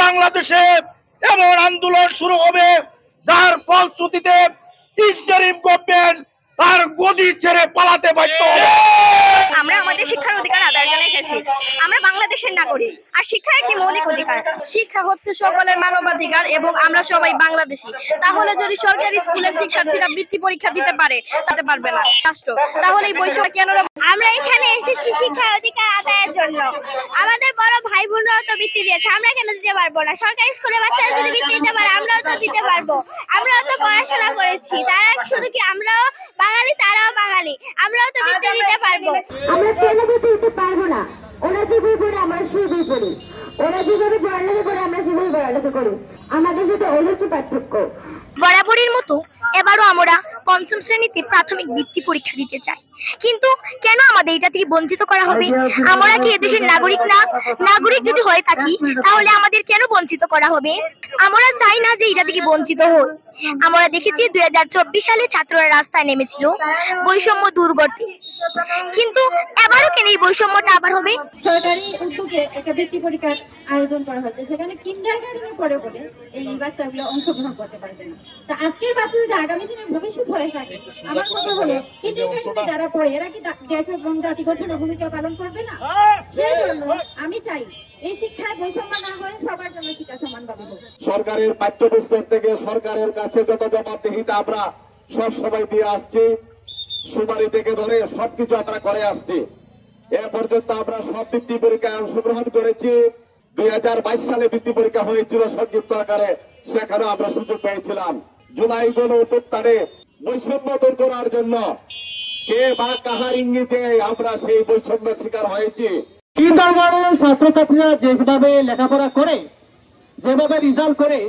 বাংলাদেশে এমন আন্দোলন শুরু হবে যার ফলশ্রুতিতে ইন্টারিম গভর্নমেন্ট তার গদি ছেড়ে পালাতে বাধ্য হবে। আমরা আমাদের শিক্ষার অধিকার আদায়ের জন্য এসেছি। আমরা বাংলাদেশের নাগরিক, আর শিক্ষা একটি মৌলিক অধিকার। শিক্ষা হচ্ছে সকলের মানবাধিকার এবং আমরা সবাই বাংলাদেশি। তাহলে যদি সরকারি স্কুলের শিক্ষার্থীরা বৃত্তি পরীক্ষা দিতে পারে, তাতে পারবে না রাষ্ট্র, তাহলে এই বৈষম্য কেন? আমরা এখানে এসেছি শিক্ষার অধিকার আদায়ের জন্য। আমাদের বড় ভাই বোনরাও তো বৃত্তি দিয়েছে, আমরা কেন দিতে পারবো না? সরকারি স্কুলে বাচ্চারা যদি বৃত্তি দিতে পারে, আমরাও তো দিতে পারবো। আমরাও তো পড়াশোনা করেছি, তারা শুধু কি আমরাও বাঙালি, তারাও বাঙালি, আমরাও তো বৃত্তি দিতে পারবো। আমরা কেন বৃত্তি দিতে পারবো না? ওরা যে বই পড়ে আমরা সেই বই পড়ি, ওরা যেভাবে পড়ালেখা করে আমরা সেভাবে পড়ালেখা করি, আমাদের সাথে ওদের কি পার্থক্য? বরাবরের মতো এবারও আমরা পঞ্চম শ্রেণীতে প্রাথমিক বৃত্তি পরীক্ষা দিতে চাই, কিন্তু কেন আমাদের এটা থেকে বঞ্চিত করা হবে? আমরা কি এদেশের নাগরিক না? নাগরিক যদি হয়ে থাকি তাহলে আমাদের কেন বঞ্চিত করা হবে? আমরা চাই না যে এটা থেকে বঞ্চিত হই। আমরা দেখেছি 2024 সালে ছাত্ররা রাস্তায় নেমেছিল বৈষম্য দূর করতে, কিন্তু এবারও কেন এই বৈষম্যটা আবার হবে? সরকারি উদ্যোগে একটা বৃত্তি পরীক্ষার আয়োজন করা হচ্ছে, সেখানে কিন্ডারগার্টেনে পড়ে বলে এই বাচ্চাগুলো অংশগ্রহণ করতে পারবে না। তো আজকের বাচ্চা যদি আগামী দিনের ভবিষ্যৎ হয়ে থাকে, আমার কথা হলো কিন্ডারগার্টেনে যারা পড়ে এরা কি দেশ এবং জাতি গঠনের ভূমিকা পালন করবে না? সেই জন্য আমি চাই এই শিক্ষায় বৈষম্য না হয়, সবার জন্য শিক্ষা সমানভাবে হোক। সরকারের পাঠ্যপুস্তক থেকে সরকারের কাছে যত জবাবদিহিতা আমরা সব সময় দিয়ে আসছি, সুপারি থেকে ধরে সবকিছু আমরা করে আসছি। এ পর্যন্ত আমরা সব বৃত্তি পরীক্ষায় অংশগ্রহণ করেছি। 2022 সালে বৃত্তি পরীক্ষা হয়েছিল সংক্ষিপ্ত আকারে, সেখানে আমরা সুযোগ পেয়েছিলাম। জুলাই গণ অভ্যুত্থানে বৈষম্য দূর করার জন্য কে বা কাহার ইঙ্গিতে আমরা সেই বৈষম্যের শিকার হয়েছি। কিন্ডারগার্টেনের ছাত্রছাত্রীরা যেভাবে লেখাপড়া করে, যেভাবে রেজাল্ট করে,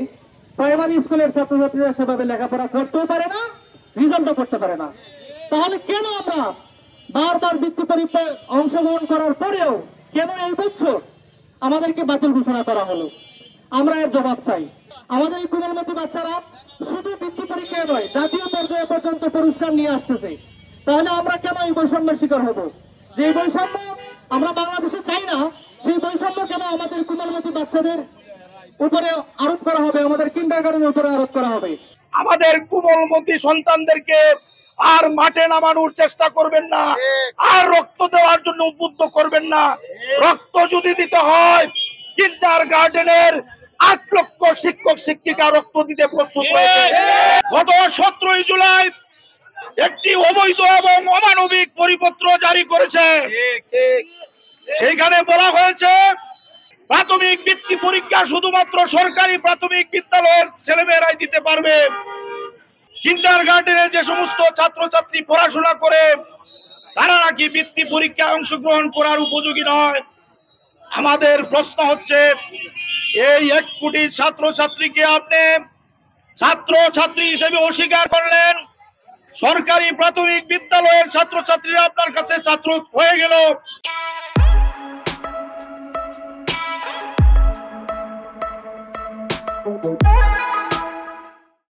প্রাইমারি স্কুলের ছাত্রছাত্রীরা সেভাবে লেখাপড়া করতেও পারে না, রেজাল্টও করতে পারে না। তাহলে কেন আমরা বারবার বৃত্তি পরীক্ষায় অংশগ্রহণ করার পরেও কেন এই বছর আমাদেরকে বাতিল ঘোষণা করা হলো? আমরা এর জবাব চাই। আমাদের এই কোমলমতি বাচ্চারা শুধু বৃত্তি পরীক্ষায় নয়, জাতীয় পর্যায়ে পর্যন্ত পুরস্কার নিয়ে আসতেছে। তাহলে আমরা কেন এই বৈষম্যের শিকার হব? যে বৈষম্য আমরা বাংলাদেশে চাই না, সেই বৈষম্য কেন আমাদের কোমলমতি বাচ্চাদের উপরে আরোপ করা হবে, আমাদের কিন্ডারগার্টেনের উপরে আরোপ করা হবে? আমাদের কোমলমতি সন্তানদেরকে আর মাঠে নামানোর চেষ্টা করবেন না, আর রক্ত দেওয়ার জন্য উদ্বুদ্ধ করবেন না। রক্ত যদি দিতে হয়, কিন্ডারগার্টেনের 8 লক্ষ শিক্ষক শিক্ষিকা রক্ত দিতে প্রস্তুত হয়েছে। গত 17 জুলাই একটি অবৈধ এবং অমানবিক পরিপত্র জারি করেছে। সেইখানে বলা হয়েছে প্রাথমিক বৃত্তি পরীক্ষা শুধুমাত্র সরকারি প্রাথমিক বিদ্যালয়ের ছেলেমেয়েরাই দিতে পারবে। কিন্ডারগার্টেনে যে সমস্ত ছাত্রছাত্রী পড়াশোনা করে তারা নাকি বৃত্তি পরীক্ষায় অংশগ্রহণ করার উপযোগী নয়। আমাদের প্রশ্ন হচ্ছে, এই 1 কোটি ছাত্রছাত্রীকে আপনি ছাত্রছাত্রী হিসেবে অস্বীকার করলেন, সরকারি প্রাথমিক বিদ্যালয়ের ছাত্রছাত্রীরা আপনার কাছে ছাত্র হয়ে গেল।